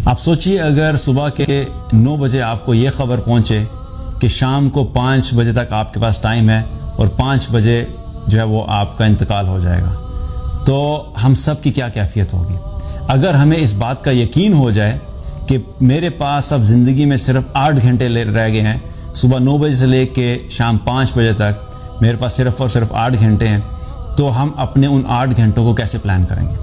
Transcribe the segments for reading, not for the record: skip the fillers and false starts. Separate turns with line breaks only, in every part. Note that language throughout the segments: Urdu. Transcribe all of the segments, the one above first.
آپ سوچئے اگر صبح کے 9 بجے آپ کو یہ خبر پہنچے کہ شام کو 5 بجے تک آپ کے پاس ٹائم ہے اور 5 بجے جو ہے وہ آپ کا انتقال ہو جائے گا، تو ہم سب کی کیا کیفیت ہوگی؟ اگر ہمیں اس بات کا یقین ہو جائے کہ میرے پاس اب زندگی میں صرف 8 گھنٹے رہ گئے ہیں، صبح 9 بجے سے لے کے شام 5 بجے تک میرے پاس صرف اور صرف 8 گھنٹے ہیں، تو ہم اپنے ان 8 گھنٹوں کو کیسے پلان کریں گے؟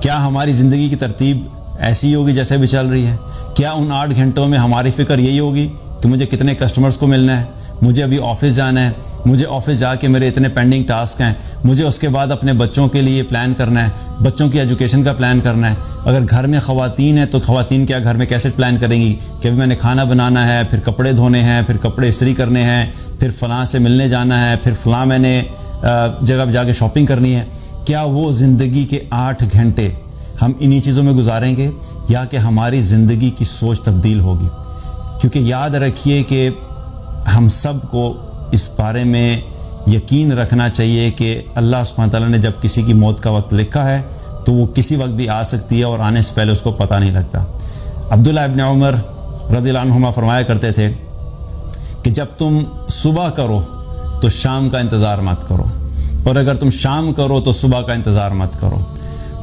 کیا ہماری زندگی کی ترتیب ایسی ہوگی جیسے بھی چل رہی ہے؟ کیا ان 8 گھنٹوں میں ہماری فکر یہی ہوگی کہ مجھے کتنے کسٹمرز کو ملنا ہے، مجھے ابھی آفس جانا ہے، مجھے آفس جا کے میرے اتنے پینڈنگ ٹاسک ہیں، مجھے اس کے بعد اپنے بچوں کے لیے پلان کرنا ہے، بچوں کی ایجوکیشن کا پلان کرنا ہے؟ اگر گھر میں خواتین ہیں تو خواتین کیا گھر میں کیسے پلان کریں گی کہ ابھی میں نے کھانا بنانا ہے، پھر کپڑے دھونے ہیں، پھر کپڑے استری کرنے ہیں، پھر فلاں سے ملنے جانا ہے، پھر فلاں میں نے جگہ پہ جا کے شاپنگ کرنی ہے؟ کیا وہ زندگی کے 8 گھنٹے ہم انہی چیزوں میں گزاریں گے، یا کہ ہماری زندگی کی سوچ تبدیل ہوگی؟ کیونکہ یاد رکھیے کہ ہم سب کو اس بارے میں یقین رکھنا چاہیے کہ اللہ سبحانہ تعالیٰ نے جب کسی کی موت کا وقت لکھا ہے تو وہ کسی وقت بھی آ سکتی ہے، اور آنے سے پہلے اس کو پتہ نہیں لگتا۔ عبداللہ ابن عمر رضی اللہ عنہما فرمایا کرتے تھے کہ جب تم صبح کرو تو شام کا انتظار مت کرو، اور اگر تم شام کرو تو صبح کا انتظار مت کرو۔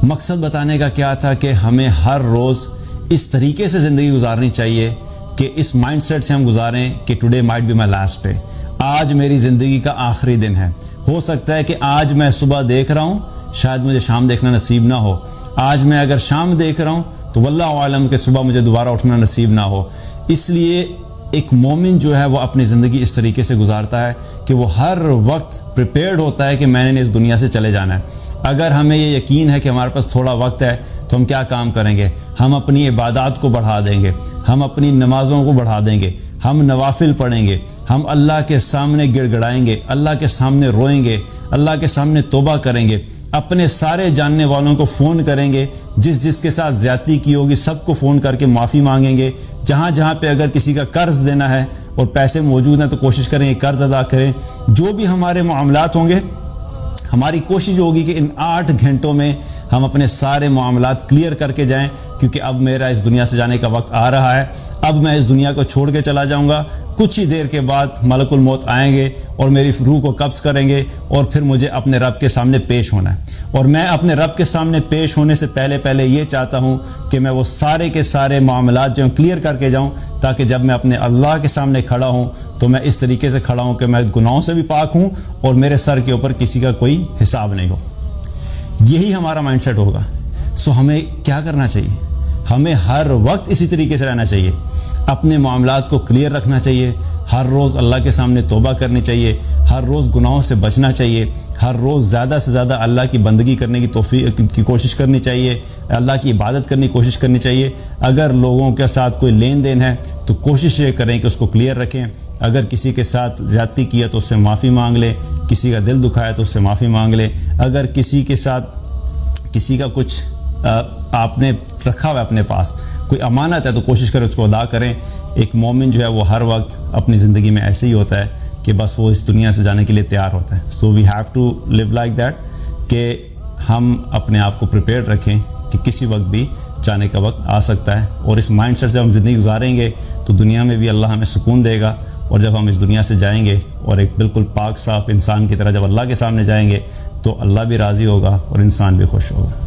مقصد بتانے کا کیا تھا کہ ہمیں ہر روز اس طریقے سے زندگی گزارنی چاہیے کہ اس مائنڈ سیٹ سے ہم گزاریں کہ today might be my last day, آج میری زندگی کا آخری دن ہے۔ ہو سکتا ہے کہ آج میں صبح دیکھ رہا ہوں، شاید مجھے شام دیکھنا نصیب نہ ہو۔ آج میں اگر شام دیکھ رہا ہوں تو واللہ عالم کہ صبح مجھے دوبارہ اٹھنا نصیب نہ ہو۔ اس لیے ایک مومن جو ہے وہ اپنی زندگی اس طریقے سے گزارتا ہے کہ وہ ہر وقت پریپیئرڈ ہوتا ہے کہ میں نے اس دنیا سے چلے جانا ہے۔ اگر ہمیں یہ یقین ہے کہ ہمارے پاس تھوڑا وقت ہے تو ہم کیا کام کریں گے؟ ہم اپنی عبادات کو بڑھا دیں گے، ہم اپنی نمازوں کو بڑھا دیں گے، ہم نوافل پڑھیں گے، ہم اللہ کے سامنے گڑ گڑائیں گے، اللہ کے سامنے روئیں گے، اللہ کے سامنے توبہ کریں گے، اپنے سارے جاننے والوں کو فون کریں گے، جس کے ساتھ زیادتی کی ہوگی سب کو فون کر کے معافی مانگیں گے، جہاں پہ اگر کسی کا قرض دینا ہے اور پیسے موجود ہیں تو کوشش کریں کہ قرض ادا کریں۔ جو بھی ہمارے معاملات ہوں گے، ہماری کوشش ہوگی کہ ان 8 گھنٹوں میں ہم اپنے سارے معاملات کلیئر کر کے جائیں، کیونکہ اب میرا اس دنیا سے جانے کا وقت آ رہا ہے۔ اب میں اس دنیا کو چھوڑ کے چلا جاؤں گا، کچھ ہی دیر کے بعد ملک الموت آئیں گے اور میری روح کو قبض کریں گے، اور پھر مجھے اپنے رب کے سامنے پیش ہونا ہے۔ اور میں اپنے رب کے سامنے پیش ہونے سے پہلے یہ چاہتا ہوں کہ میں وہ سارے کے سارے معاملات جو ہیں کلیئر کر کے جاؤں، تاکہ جب میں اپنے اللہ کے سامنے کھڑا ہوں تو میں اس طریقے سے کھڑا ہوں کہ میں گناہوں سے بھی پاک ہوں اور میرے سر کے اوپر کسی کا کوئی حساب نہیں ہو۔ یہی ہمارا مائنڈ سیٹ ہوگا۔ ہمیں کیا کرنا چاہیے؟ ہمیں ہر وقت اسی طریقے سے رہنا چاہیے، اپنے معاملات کو کلیئر رکھنا چاہیے، ہر روز اللہ کے سامنے توبہ کرنی چاہیے، ہر روز گناہوں سے بچنا چاہیے، ہر روز زیادہ سے زیادہ اللہ کی بندگی کرنے کی توفیق کی کوشش کرنی چاہیے، اللہ کی عبادت کرنے کی کوشش کرنی چاہیے۔ اگر لوگوں کے ساتھ کوئی لین دین ہے تو کوشش یہ کریں کہ اس کو کلیئر رکھیں۔ اگر کسی کے ساتھ زیادتی کیا تو اس سے معافی مانگ لیں، کسی کا دل دکھایا تو اس سے معافی مانگ لیں۔ اگر کسی کے ساتھ کسی کا کچھ آپ نے رکھا ہوا ہے اپنے پاس، کوئی امانت ہے، تو کوشش کریں اس کو ادا کریں۔ ایک مومن جو ہے وہ ہر وقت اپنی زندگی میں ایسے ہی ہوتا ہے کہ بس وہ اس دنیا سے جانے کے لیے تیار ہوتا ہے۔ So we have to leave like that, کہ ہم اپنے آپ کو پریپیئرڈ رکھیں کہ کسی وقت بھی جانے کا وقت آ سکتا ہے، اور اس مائنڈ سیٹ سے ہم زندگی گزاریں گے تو دنیا میں بھی اللہ ہمیں سکون دے گا، اور جب ہم اس دنیا سے جائیں گے اور ایک بالکل پاک صاف انسان کی طرح جب اللہ کے سامنے جائیں گے تو اللہ بھی راضی ہوگا اور انسان بھی خوش ہوگا۔